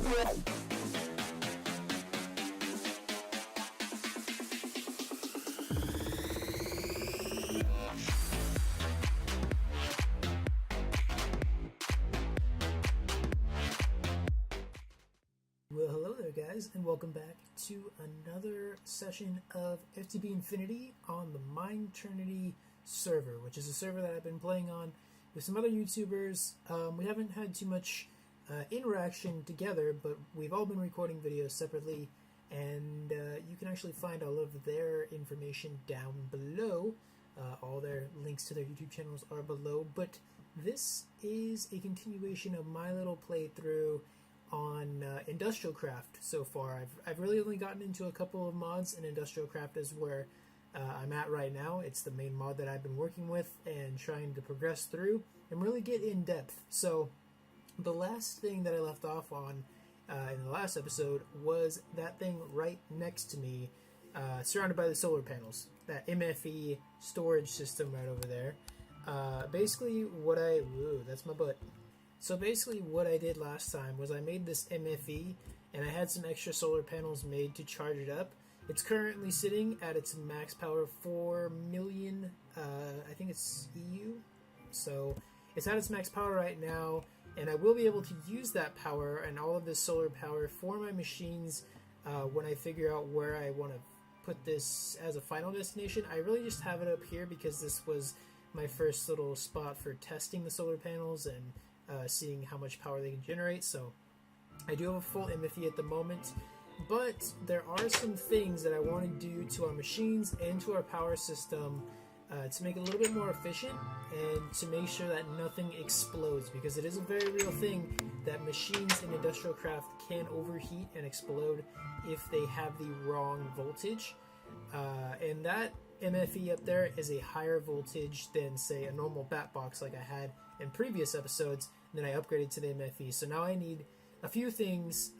Well, hello there guys, and welcome back to another session of FTB Infinity on the MINETERNITY server, which is a server that I've been playing on with some other YouTubers. We haven't had too much interaction together, but we've all been recording videos separately, and you can actually find all of their information down below. All their links to their YouTube channels are below, but this is a continuation of my little playthrough on Industrialcraft so far. I've really only gotten into a couple of mods, and Industrialcraft is where I'm at right now. It's the main mod that I've been working with and trying to progress through and really get in depth. So the last thing that I left off on in the last episode was that thing right next to me, surrounded by the solar panels, that MFE storage system right over there. Basically what that's my butt. So basically what I did last time was I made this MFE, and I had some extra solar panels made to charge it up. It's currently sitting at its max power of 4 million, I think it's EU. So it's at its max power right now, and I will be able to use that power and all of this solar power for my machines when I figure out where I want to put this as a final destination. I really just have it up here because this was my first little spot for testing the solar panels and seeing how much power they can generate. So I do have a full MFE at the moment, but there are some things that I want to do to our machines and to our power system to make it a little bit more efficient and to make sure that nothing explodes, because it is a very real thing that machines in Industrialcraft can overheat and explode if they have the wrong voltage, and that MFE up there is a higher voltage than, say, a normal bat box like I had in previous episodes. And then I upgraded to the MFE. So now I need a few things,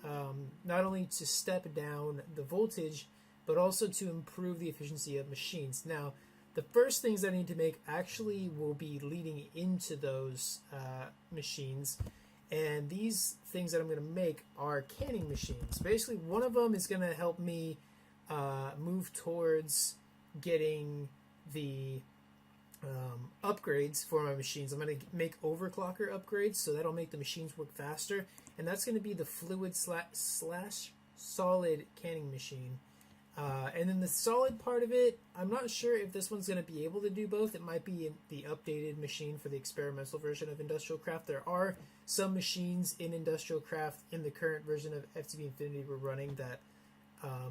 not only to step down the voltage, but also to improve the efficiency of machines. Now, the first things I need to make actually will be leading into those machines. And these things that I'm going to make are canning machines. Basically, one of them is going to help me move towards getting the upgrades for my machines. I'm going to make overclocker upgrades, so that'll make the machines work faster, and that's going to be the fluid slash solid canning machine. And then the solid part of it, I'm not sure if this one's going to be able to do both. It might be in the updated machine for the experimental version of Industrialcraft. There are some machines in Industrialcraft in the current version of FTB Infinity we're running that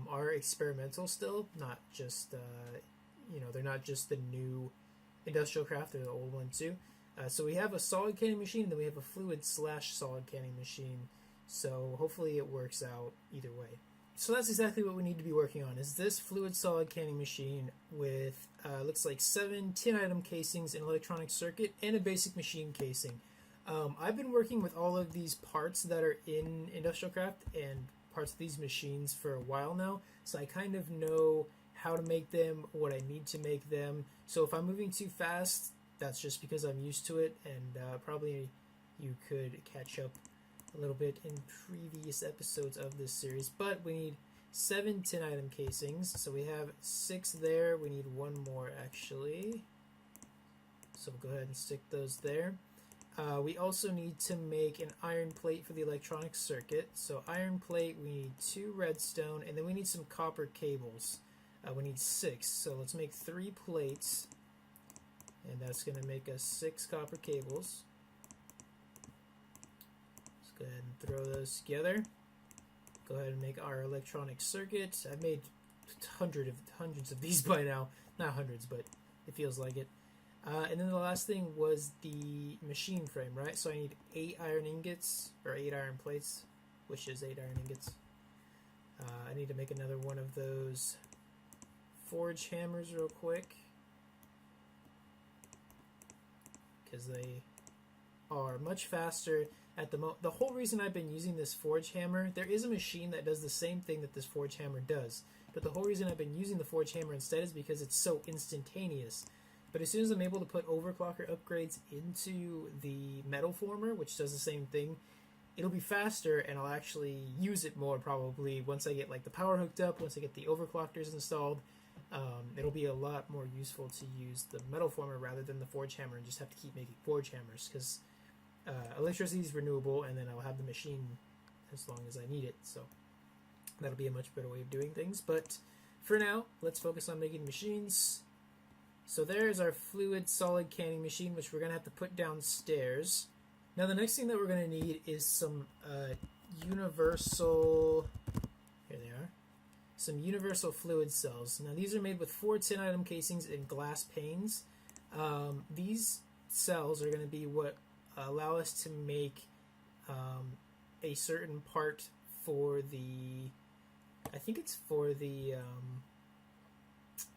are experimental still, not just they're not just the new Industrialcraft, they're the old one too. So we have a solid canning machine, and then we have a fluid slash solid canning machine. So hopefully it works out either way. So that's exactly what we need to be working on, is this fluid solid canning machine with looks like 7 10-item casings, an electronic circuit, and a basic machine casing. I've been working with all of these parts that are in Industrialcraft and parts of these machines for a while now, so I kind of know how to make them, what I need to make them. So if I'm moving too fast, that's just because I'm used to it, and probably you could catch up a little bit in previous episodes of this series. But we need 7 10-item casings, so we have 6 there. We need 1 more actually, so we'll go ahead and stick those there. We also need to make an iron plate for the electronic circuit. So iron plate, we need 2 redstone, and then we need some copper cables. We need 6, so let's make 3 plates, and that's going to make us 6 copper cables. Let's go ahead and throw those together. Go ahead and make our electronic circuit. I've made hundreds of these by now. Not hundreds, but it feels like it. And then the last thing was the machine frame, right? So I need 8 iron ingots, or 8 iron plates, which is 8 iron ingots. I need to make another one of those forge hammers real quick, because they are much faster at the moment. The whole reason I've been using this forge hammer, there is a machine that does the same thing that this forge hammer does, but the whole reason I've been using the forge hammer instead is because it's so instantaneous. But as soon as I'm able to put overclocker upgrades into the metal former, which does the same thing, it'll be faster, and I'll actually use it more probably once I get like the power hooked up, once I get the overclockers installed. It'll be a lot more useful to use the metal former rather than the forge hammer and just have to keep making forge hammers, because electricity is renewable, and then I'll have the machine as long as I need it. So that'll be a much better way of doing things. But for now, let's focus on making machines. So there's our fluid solid canning machine, which we're going to have to put downstairs. Now the next thing that we're going to need is some universal... Here they are. Some universal fluid cells. Now these are made with 4 tin item casings and glass panes. These cells are going to be what allow us to make a certain part for the... I think it's for the...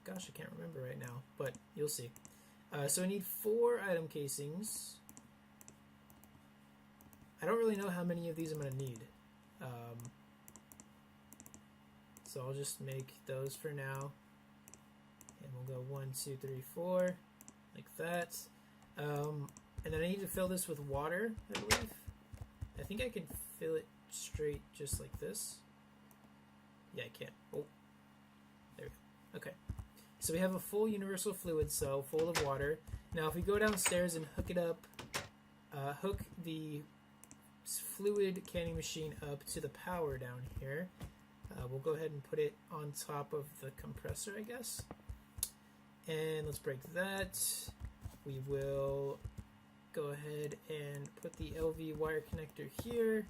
gosh, I can't remember right now, but you'll see. So I need 4 item casings. I don't really know how many of these I'm going to need. So I'll just make those for now. And we'll go 1, 2, 3, 4, like that. And then I need to fill this with water, I believe. I think I can fill it straight just like this. Yeah, I can. Oh, there we go. Okay. So we have a full universal fluid cell full of water. Now if we go downstairs and hook it up, hook the fluid canning machine up to the power down here. We'll go ahead and put it on top of the compressor, I guess. And let's break that. We will go ahead and put the LV wire connector here.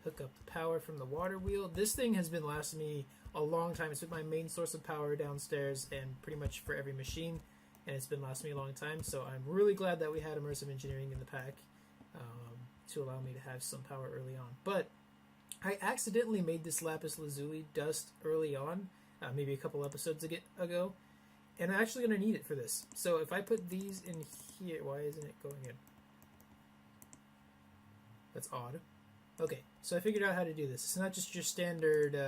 Hook up the power from the water wheel. This thing has been lasting me a long time. It's been my main source of power downstairs and pretty much for every machine. And it's been lasting me a long time. So I'm really glad that we had immersive engineering in the pack to allow me to have some power early on. But I accidentally made this lapis lazuli dust early on, maybe a couple episodes ago, and I'm actually going to need it for this. So if I put these in here, why isn't it going in? That's odd. Okay, so I figured out how to do this. It's not just your standard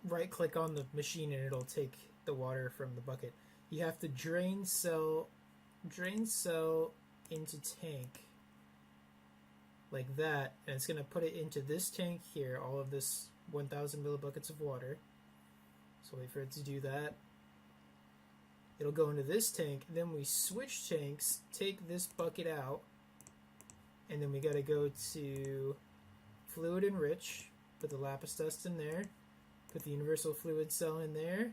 right click on the machine and it'll take the water from the bucket. You have to drain cell into tank. Like that, and it's going to put it into this tank here, all of this 1,000 millibuckets of water. So wait for it to do that. It'll go into this tank, then we switch tanks, take this bucket out, and then we got to go to fluid enrich, put the lapis dust in there, put the universal fluid cell in there,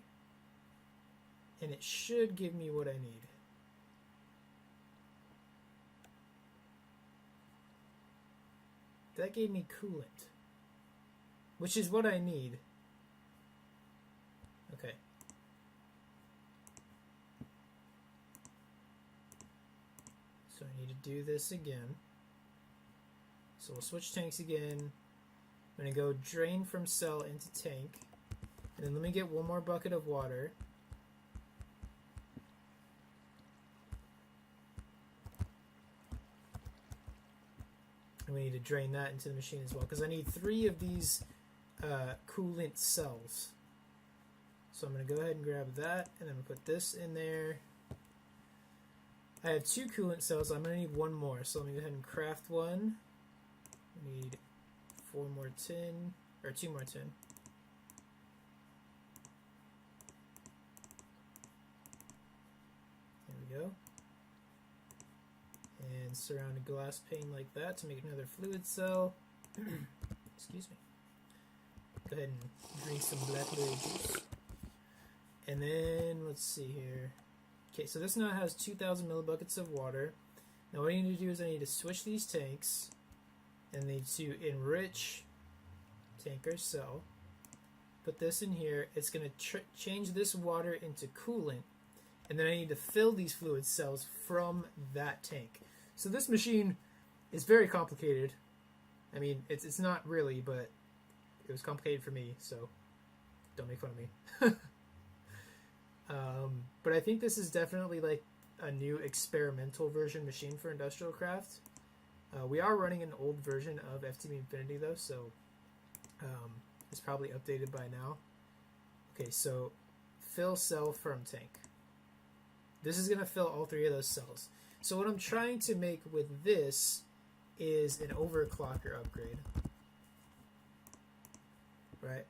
and it should give me what I need. That gave me coolant, which is what I need. Okay. So I need to do this again. So we'll switch tanks again. I'm going to go drain from cell into tank. And then let me get one more bucket of water. And we need to drain that into the machine as well, because I need 3 of these coolant cells. So I'm going to go ahead and grab that, and then put this in there. I have 2 coolant cells. I'm going to need 1 more. So let me go ahead and craft one. We need 4 more tin, or 2 more tin. There we go. And surround a glass pane like that to make another fluid cell. Excuse me. Go ahead and drink some blackberry juice. And then, let's see here. Okay, so this now has 2,000 millibuckets of water. Now what I need to do is I need to switch these tanks. And I need to enrich tank or cell. Put this in here. It's going to change this water into coolant. And then I need to fill these fluid cells from that tank. So this machine is very complicated. I mean, it's not really, but it was complicated for me, so don't make fun of me. But I think this is definitely like a new experimental version machine for Industrialcraft. We are running an old version of FTB Infinity though, so it's probably updated by now. Okay, so fill cell from tank. This is going to fill all 3 of those cells. So what I'm trying to make with this is an overclocker upgrade. Right?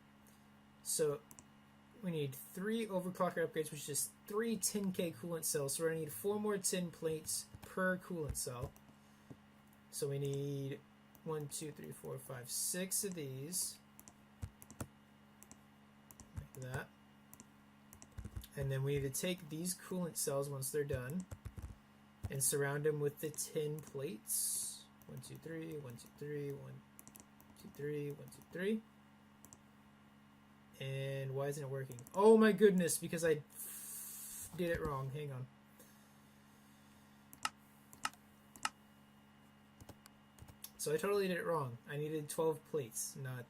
So we need 3 overclocker upgrades, which is 3 10K coolant cells. So we're going to need 4 more tin plates per coolant cell. So we need 1, 2, 3, 4, 5, 6 of these. Like that. And then we need to take these coolant cells once they're done and surround them with the tin plates. 1, 2, 3, 1, 2, 3, 1, 2, 3, 1, 2, 3. And why isn't it working? Oh my goodness, because I did it wrong. Hang on. So I totally did it wrong. I needed 12 plates, not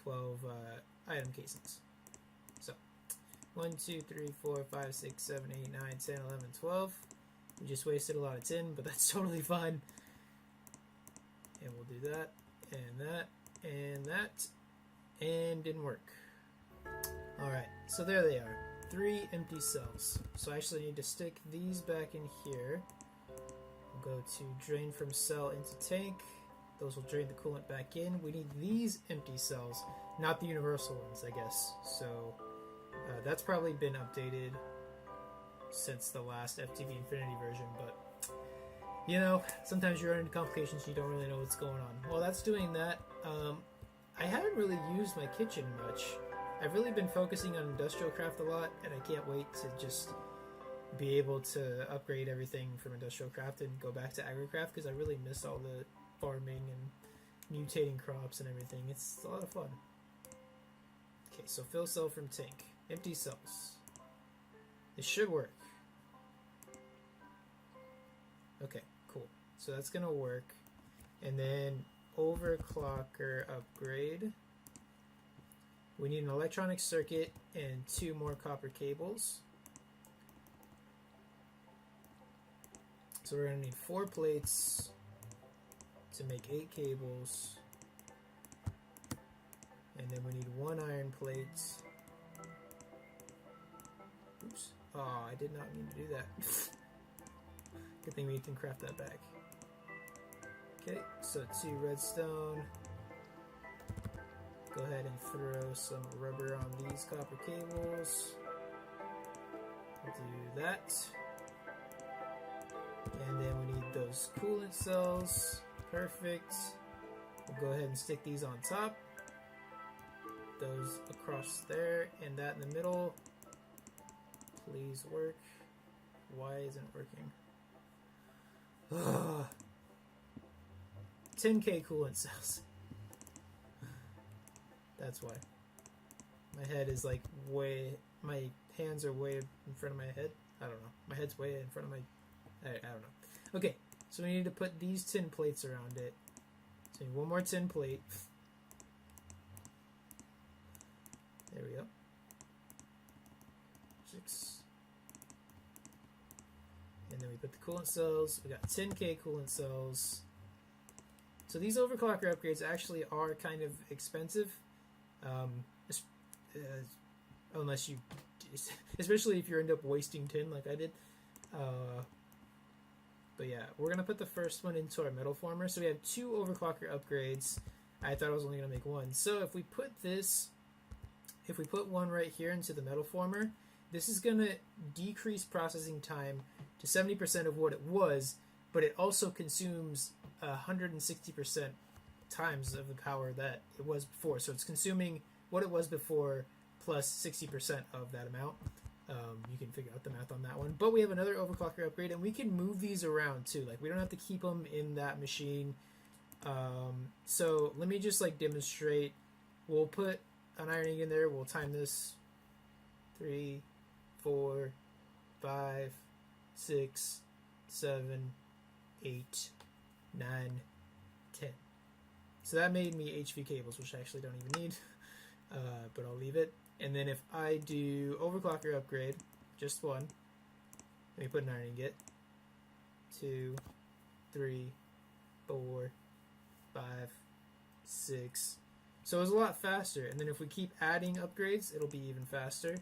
12 item casings. So 1, 2, 3, 4, 5, 6, 7, 8, 9, 10, 11, 12. We just wasted a lot of tin, but that's totally fine. And we'll do that, and that, and that. And didn't work. Alright, so there they are. 3 empty cells. So I actually need to stick these back in here. We'll go to drain from cell into tank. Those will drain the coolant back in. We need these empty cells, not the universal ones, I guess. So that's probably been updated since the last FTB Infinity version, but you know, sometimes you run into complications and you don't really know what's going on. While that's doing that, I haven't really used my kitchen much. I've really been focusing on Industrialcraft a lot, and I can't wait to just be able to upgrade everything from Industrialcraft and go back to Agricraft, because I really miss all the farming and mutating crops and everything. It's a lot of fun. Okay, so fill cell from tank. Empty cells. It should work. Okay, cool. So that's gonna work. And then overclocker upgrade. We need an electronic circuit and 2 more copper cables. So we're going to need 4 plates to make 8 cables. And then we need 1 iron plate. Oops. Oh, I did not mean to do that. Good thing we can craft that back. Okay, so 2 redstone. Go ahead and throw some rubber on these copper cables. Do that. And then we need those coolant cells. Perfect. We'll go ahead and stick these on top. Those across there and that in the middle. Please work. Why isn't it working? Ugh. 10K coolant cells. That's why. My head is like way... My hands are way in front of my head. I don't know. My head's way in front of my... I don't know. Okay, so we need to put these tin plates around it. So we need 1 more tin plate. There we go. 6. And then we put the coolant cells. We got 10K coolant cells. So these overclocker upgrades actually are kind of expensive. Unless you... Especially if you end up wasting tin like I did. But yeah, we're going to put the first one into our metal former. So we have 2 overclocker upgrades. I thought I was only going to make 1. So if we put this... If we put 1 right here into the metal former, this is going to decrease processing time to 70% of what it was, but it also consumes 160% times of the power that it was before. So it's consuming what it was before plus 60% of that amount. You can figure out the math on that one. But we have another overclocker upgrade, and we can move these around too. Like, we don't have to keep them in that machine. So let me just like demonstrate. We'll put an ironing in there. We'll time this 3, 4, 5, 6, 7, 8, 9, 10. So that made me HV cables, which I actually don't even need, but I'll leave it. And then if I do overclocker upgrade, just 1, let me put an ironing git, 2, 3, 4, 5, 6. So it's a lot faster. And then if we keep adding upgrades, it'll be even faster.